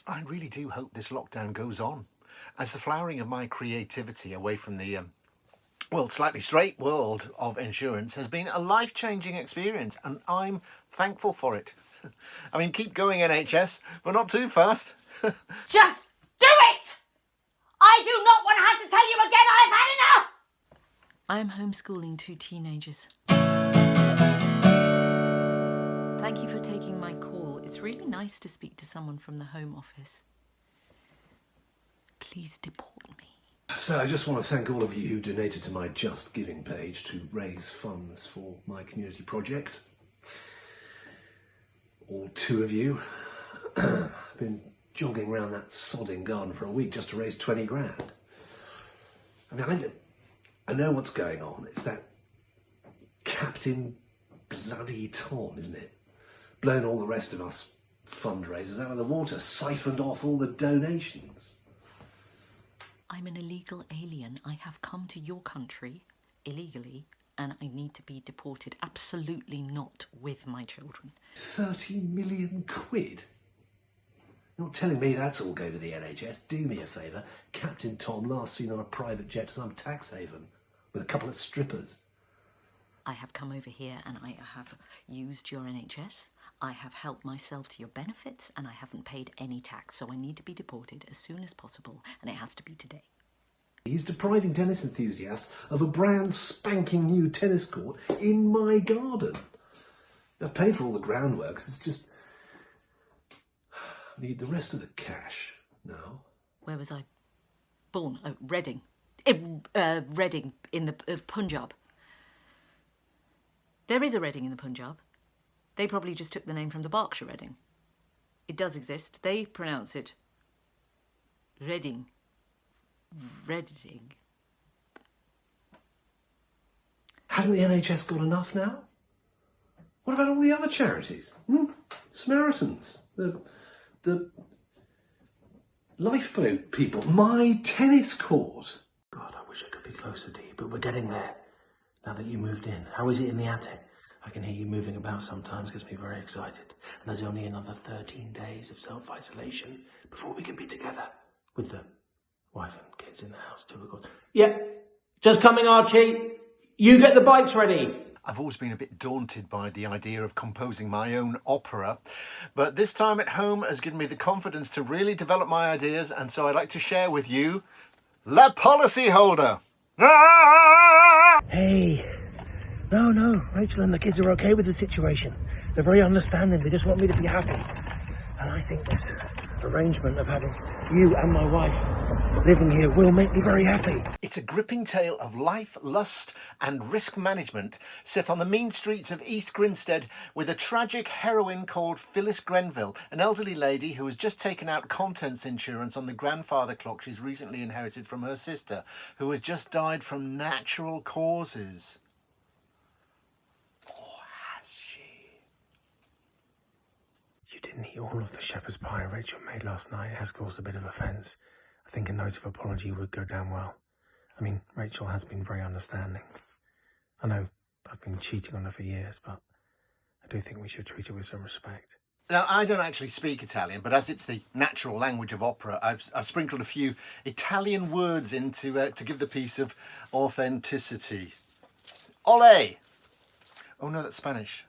I really do hope this lockdown goes on, as the flowering of my creativity away from the, slightly straight world of insurance has been a life-changing experience, and I'm thankful for it. I mean, keep going, NHS, but not too fast. Just do it! I do not want to have to tell you again I've had enough! I am homeschooling 2 teenagers. Thank you for taking my call. It's really nice to speak to someone from the Home Office. Please deport me. So I just want to thank all of you who donated to my Just Giving page to raise funds for my community project. All 2 of you. I've been jogging around that sodding garden for a week just to raise 20 grand. I mean, I know what's going on. It's that Captain bloody Tom, isn't it? Blown all the rest of us fundraisers out of the water, siphoned off all the donations. I'm an illegal alien. I have come to your country illegally and I need to be deported. Absolutely not with my children. 30 million quid? You're not telling me that's all going to the NHS. Do me a favour. Captain Tom last seen on a private jet to some tax haven with a couple of strippers. I have come over here and I have used your NHS. I have helped myself to your benefits and I haven't paid any tax, so I need to be deported as soon as possible, and it has to be today. He's depriving tennis enthusiasts of a brand spanking new tennis court in my garden. I've paid for all the groundwork, it's just... I need the rest of the cash now. Where was I born? Oh, Reading. Reading in the Punjab. There is a Reading in the Punjab. They probably just took the name from the Berkshire Reading. It does exist. They pronounce it Reading. Reading. Hasn't the NHS got enough now? What about all the other charities? Samaritans, the lifeboat people, my tennis court. God, I wish I could be closer to you, but we're getting there. Now that you moved in, how is it in the attic? I can hear you moving about sometimes, gets me very excited. And there's only another 13 days of self-isolation before we can be together with the wife and kids in the house to record. Yeah, just coming, Archie. You get the bikes ready. I've always been a bit daunted by the idea of composing my own opera, but this time at home has given me the confidence to really develop my ideas, and so I'd like to share with you La Policyholder. Hey, no, Rachel and the kids are okay with the situation. They're very understanding, they just want me to be happy. And I think this arrangement of having you and my wife living here will make me very happy. It's a gripping tale of life, lust and risk management set on the mean streets of East Grinstead with a tragic heroine called Phyllis Grenville, an elderly lady who has just taken out contents insurance on the grandfather clock she's recently inherited from her sister, who has just died from natural causes. Or has she? You didn't eat all of the shepherd's pie Rachel made last night. It has caused a bit of offence. I think a note of apology would go down well. I mean, Rachel has been very understanding. I know I've been cheating on her for years, but I do think we should treat her with some respect. Now, I don't actually speak Italian, but as it's the natural language of opera, I've sprinkled a few Italian words in to give the piece of authenticity. Ole! Oh no, that's Spanish.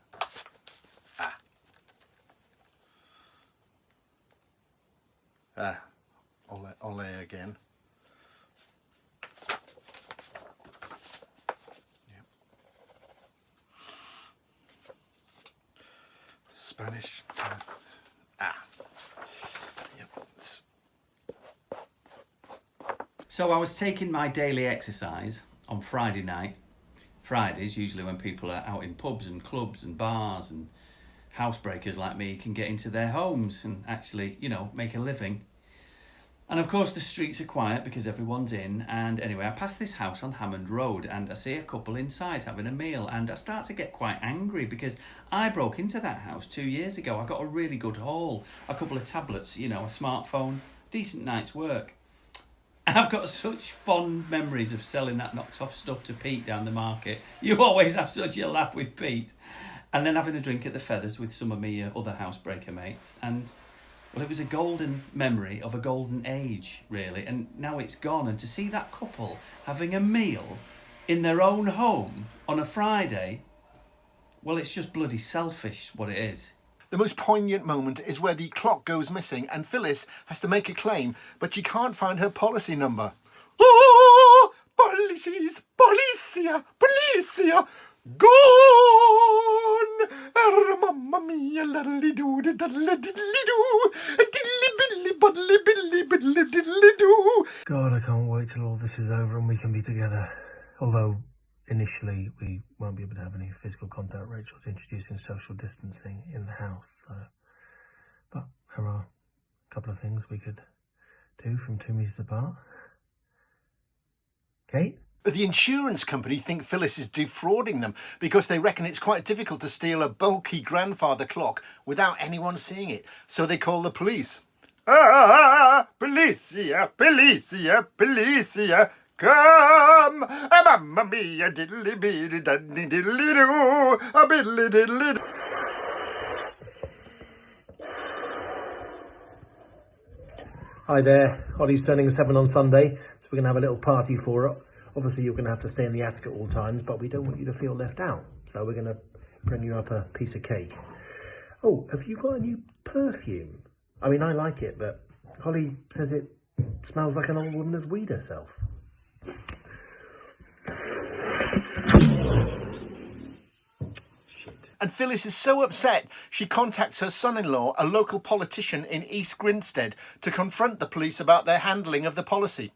Ole again. Yep. Spanish. Yep. So I was taking my daily exercise on Friday night. Fridays, usually when people are out in pubs and clubs and bars, and housebreakers like me can get into their homes and actually, make a living. And of course the streets are quiet because everyone's in, and anyway I pass this house on Hammond Road and I see a couple inside having a meal, and I start to get quite angry because I broke into that house 2 years ago. I got a really good haul, a couple of tablets, a smartphone, decent night's work. And I've got such fond memories of selling that knocked off stuff to Pete down the market. You always have such a laugh with Pete. And then having a drink at the Feathers with some of my other housebreaker mates. And Well, it was a golden memory of a golden age, really, and now it's gone. And to see that couple having a meal in their own home on a Friday, well, it's just bloody selfish, what it is. The most poignant moment is where the clock goes missing and Phyllis has to make a claim, but she can't find her policy number. Oh, policies, policia, policia, gone! Mamma mia, laddly-doo, diddly-diddly-doo, diddly-biddly-buddly-biddly-biddly-diddly-doo. God, I can't wait till all this is over and we can be together. Although, initially, we won't be able to have any physical contact. Rachel's introducing social distancing in the house, so... But there are a couple of things we could do from 2 metres apart. Kate? The insurance company think Phyllis is defrauding them because they reckon it's quite difficult to steal a bulky grandfather clock without anyone seeing it. So they call the police. Ah, policia, policia, policia, come! Mamma mia, diddly biddy diddly diddly doo, a biddly diddly doo. Hi there. Ollie's turning 7 on Sunday, so we're going to have a little party for it. Obviously, you're going to have to stay in the attic at all times, but we don't want you to feel left out. So we're going to bring you up a piece of cake. Oh, have you got a new perfume? I mean, I like it, but Holly says it smells like an old woman has weed herself. Shit. And Phyllis is so upset, she contacts her son-in-law, a local politician in East Grinstead, to confront the police about their handling of the policy.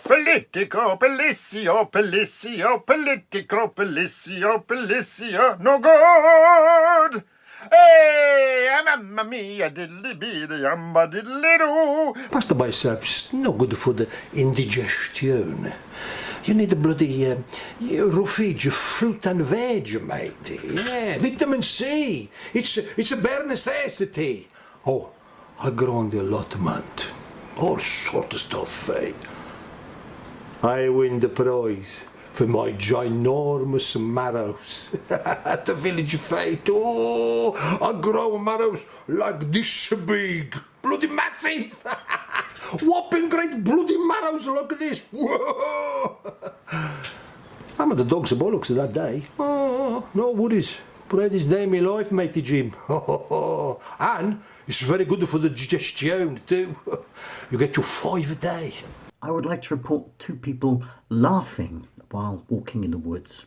Politico, policio, policio, politico, policio, policio, no good! Hey, mamma mia, diddly-biddy, yamba diddly-doo. Pasta by itself is no good for the indigestion. You need a bloody roughage of fruit and veg, matey. Yeah, vitamin C. It's a bare necessity. Oh, I grow on the allotment. All sort of stuff, eh? I win the prize for my ginormous marrows at the village fete. Oh, I grow marrows like this big, bloody massive. Whopping great bloody marrows like this. Whoa. I'm at the dogs and bollocks of that day. Oh, no worries. Proudest day of my life, matey Jim. And it's very good for the digestion too. You get your 5 a day. I would like to report 2 people laughing while walking in the woods.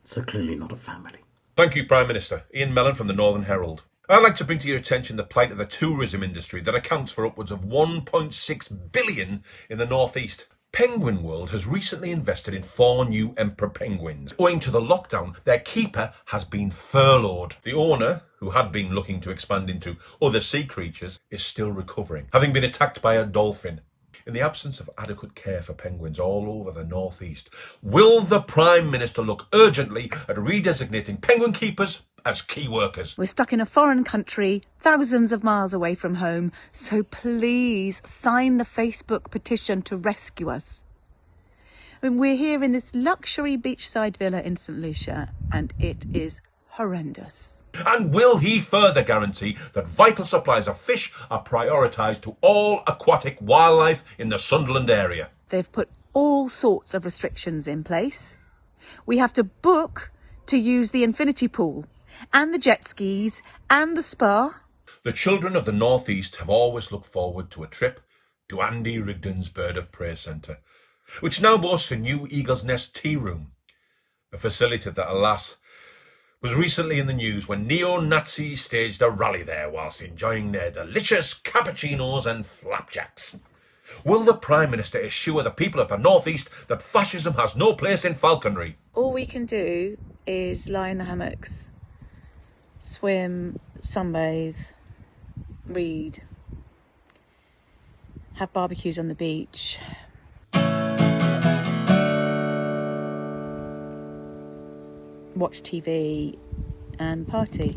So clearly not a family. Thank you, Prime Minister. Ian Mellon from the Northern Herald. I'd like to bring to your attention the plight of the tourism industry that accounts for upwards of 1.6 billion in the North East. Penguin World has recently invested in 4 new emperor penguins. Owing to the lockdown, their keeper has been furloughed. The owner, who had been looking to expand into other sea creatures, is still recovering, having been attacked by a dolphin. In the absence of adequate care for penguins all over the North East, will the Prime Minister look urgently at redesignating penguin keepers as key workers? We're stuck in a foreign country, thousands of miles away from home, so please sign the Facebook petition to rescue us. I mean, we're here in this luxury beachside villa in St Lucia, and it is horrendous. And will he further guarantee that vital supplies of fish are prioritised to all aquatic wildlife in the Sunderland area? They've put all sorts of restrictions in place. We have to book to use the infinity pool and the jet skis and the spa. The children of the North East have always looked forward to a trip to Andy Rigdon's Bird of Prey Centre, which now boasts a new Eagle's Nest tea room, a facility that, alas, was recently in the news when neo-Nazis staged a rally there whilst enjoying their delicious cappuccinos and flapjacks. Will the Prime Minister assure the people of the North East that fascism has no place in falconry? All we can do is lie in the hammocks, swim, sunbathe, read, have barbecues on the beach. Watch TV and party.